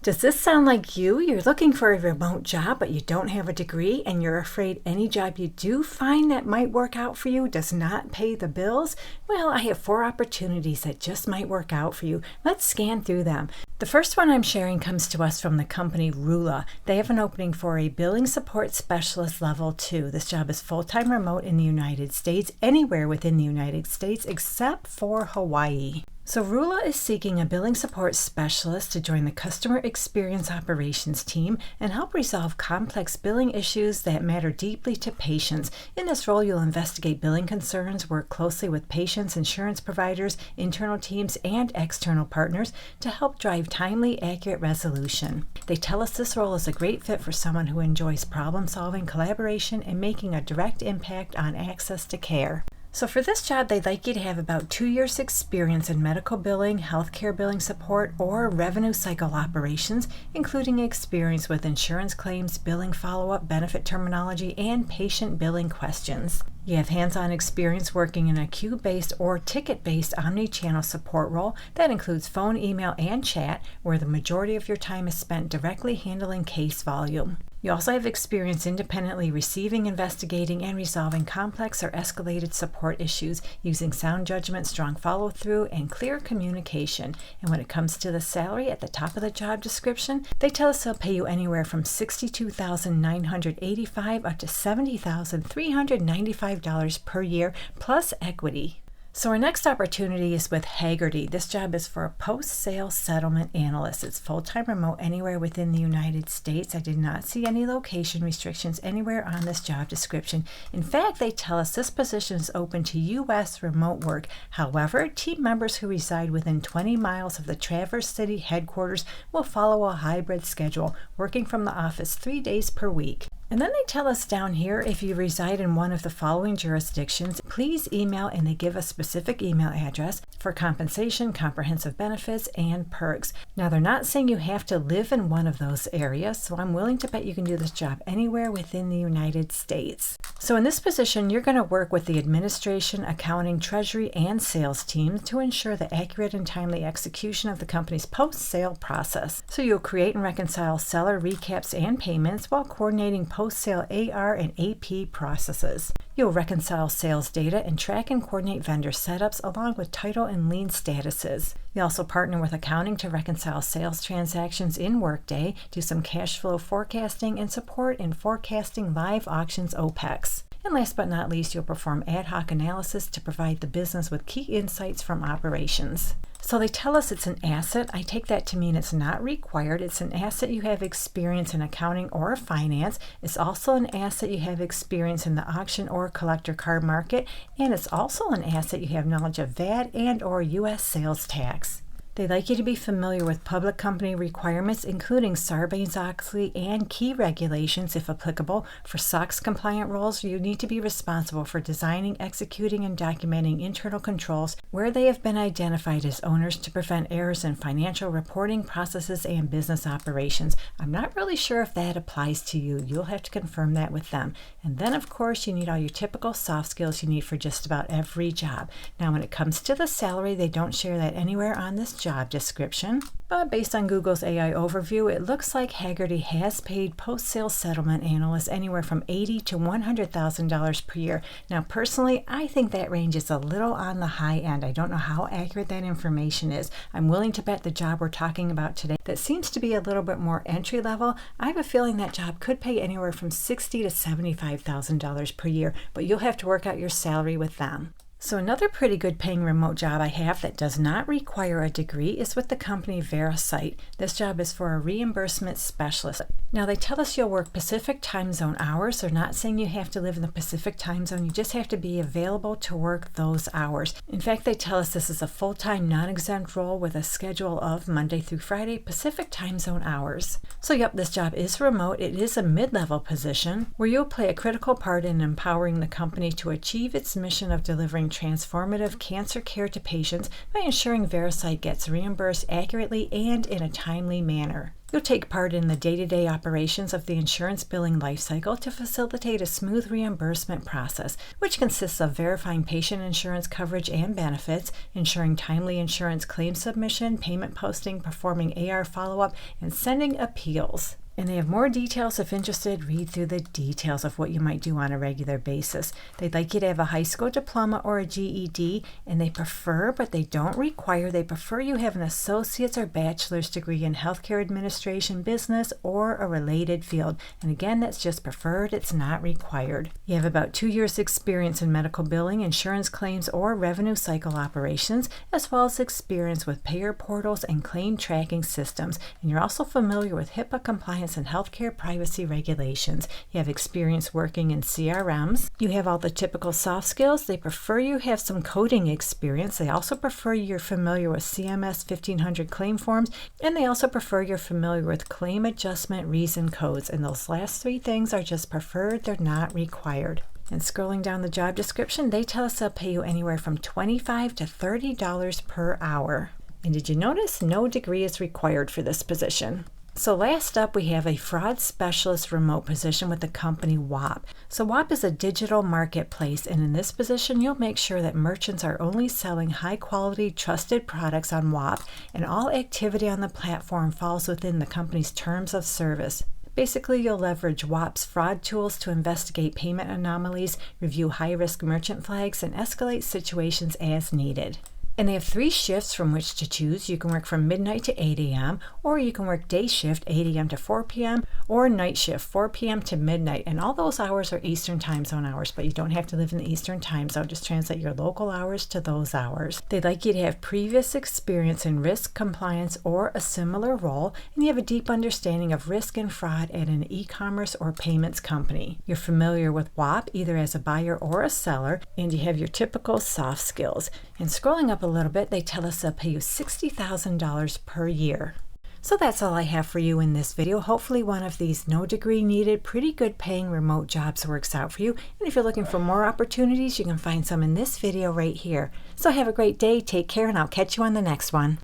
Does this sound like you? You're looking for a remote job, but you don't have a degree, and you're afraid any job you do find that might work out for you does not pay the bills? Well, I have 4 opportunities that just might work out for you. Let's scan through them. The first one I'm sharing comes to us from the company Rula. They have an opening for a billing support specialist level 2. This job is full-time remote in the United States, anywhere within the United States except for Hawaii. So Rula is seeking a billing support specialist to join the customer experience operations team and help resolve complex billing issues that matter deeply to patients. In this role, you'll investigate billing concerns, work closely with patients, insurance providers, internal teams, and external partners to help drive timely, accurate resolution. They tell us this role is a great fit for someone who enjoys problem-solving, collaboration, and making a direct impact on access to care. So for this job, they'd like you to have about 2 years experience in medical billing, healthcare billing support, or revenue cycle operations, including experience with insurance claims, billing follow-up, benefit terminology, and patient billing questions. You have hands-on experience working in a queue-based or ticket-based omni-channel support role that includes phone, email, and chat, where the majority of your time is spent directly handling case volume. You also have experience independently receiving, investigating, and resolving complex or escalated support issues using sound judgment, strong follow-through, and clear communication. And when it comes to the salary at the top of the job description, they tell us they'll pay you anywhere from $62,985 up to $70,395 per year plus equity. So our next opportunity is with Hagerty. This job is for a post-sale settlement analyst. It's full-time remote anywhere within the United States. I did not see any location restrictions anywhere on this job description. In fact, they tell us this position is open to U.S. remote work. However, team members who reside within 20 miles of the Traverse City headquarters will follow a hybrid schedule, working from the office 3 days per week. And then they tell us down here, if you reside in one of the following jurisdictions, please email, and they give a specific email address for compensation, comprehensive benefits, and perks. Now, they're not saying you have to live in one of those areas, so I'm willing to bet you can do this job anywhere within the United States. So in this position, you're going to work with the administration, accounting, treasury, and sales teams to ensure the accurate and timely execution of the company's post-sale process. So you'll create and reconcile seller recaps and payments while coordinating post-sale AR and AP processes. You'll reconcile sales data and track and coordinate vendor setups along with title and lien statuses. You also partner with accounting to reconcile sales transactions in Workday, do some cash flow forecasting, and support in forecasting live auctions OPEX. And last but not least, you'll perform ad hoc analysis to provide the business with key insights from operations. So they tell us it's an asset. I take that to mean it's not required. It's an asset you have experience in accounting or finance. It's also an asset you have experience in the auction or collector car market. And it's also an asset you have knowledge of VAT and or U.S. sales tax. They'd like you to be familiar with public company requirements, including Sarbanes-Oxley and key regulations, if applicable. For SOX-compliant roles, you need to be responsible for designing, executing, and documenting internal controls where they have been identified as owners to prevent errors in financial reporting processes and business operations. I'm not really sure if that applies to you. You'll have to confirm that with them. And then, of course, you need all your typical soft skills you need for just about every job. Now, when it comes to the salary, they don't share that anywhere on this job description, but based on Google's AI overview, it looks like Hagerty has paid post-sale settlement analysts anywhere from $80,000 to $100,000 per year. Now, personally, I think that range is a little on the high end. I don't know how accurate that information is. I'm willing to bet the job we're talking about today that seems to be a little bit more entry level. I have a feeling that job could pay anywhere from $60,000 to $75,000 per year, but you'll have to work out your salary with them. So another pretty good paying remote job I have that does not require a degree is with the company VeriSite. This job is for a reimbursement specialist. Now they tell us you'll work Pacific time zone hours. They're not saying you have to live in the Pacific time zone. You just have to be available to work those hours. In fact, they tell us this is a full-time non-exempt role with a schedule of Monday through Friday Pacific time zone hours. So yep, this job is remote. It is a mid-level position where you'll play a critical part in empowering the company to achieve its mission of delivering transformative cancer care to patients by ensuring VeriSite gets reimbursed accurately and in a timely manner. You'll take part in the day-to-day operations of the insurance billing lifecycle to facilitate a smooth reimbursement process, which consists of verifying patient insurance coverage and benefits, ensuring timely insurance claim submission, payment posting, performing AR follow-up, and sending appeals. And they have more details. If interested, read through the details of what you might do on a regular basis. They'd like you to have a high school diploma or a GED, and they prefer, but they don't require, they prefer you have an associate's or bachelor's degree in healthcare administration, business, or a related field. And again, that's just preferred, it's not required. You have about 2 years experience in medical billing, insurance claims, or revenue cycle operations, as well as experience with payer portals and claim tracking systems. And you're also familiar with HIPAA compliance and healthcare privacy regulations. You have experience working in CRMs. You have all the typical soft skills. They prefer you have some coding experience. They also prefer you're familiar with CMS 1500 claim forms, and they also prefer you're familiar with claim adjustment reason codes. And those last 3 things are just preferred. They're not required. And scrolling down the job description, they tell us they'll pay you anywhere from $25 to $30 per hour. And did you notice no degree is required for this position? So last up, we have a fraud specialist remote position with the company WAP. So WAP is a digital marketplace, and in this position, you'll make sure that merchants are only selling high-quality, trusted products on WAP, and all activity on the platform falls within the company's terms of service. Basically, you'll leverage WAP's fraud tools to investigate payment anomalies, review high-risk merchant flags, and escalate situations as needed. And they have 3 shifts from which to choose. You can work from midnight to 8 a.m., or you can work day shift 8 a.m. to 4 p.m., or night shift 4 p.m. to midnight. And all those hours are Eastern time zone hours, but you don't have to live in the Eastern time zone. Just translate your local hours to those hours. They'd like you to have previous experience in risk, compliance, or a similar role, and you have a deep understanding of risk and fraud at an e-commerce or payments company. You're familiar with WAP either as a buyer or a seller, and you have your typical soft skills. And scrolling up a little bit, they tell us they'll pay you $60,000 per year. So that's all I have for you in this video. Hopefully one of these no degree needed, pretty good paying remote jobs works out for you. And if you're looking for more opportunities, you can find some in this video right here. So have a great day, take care, and I'll catch you on the next one.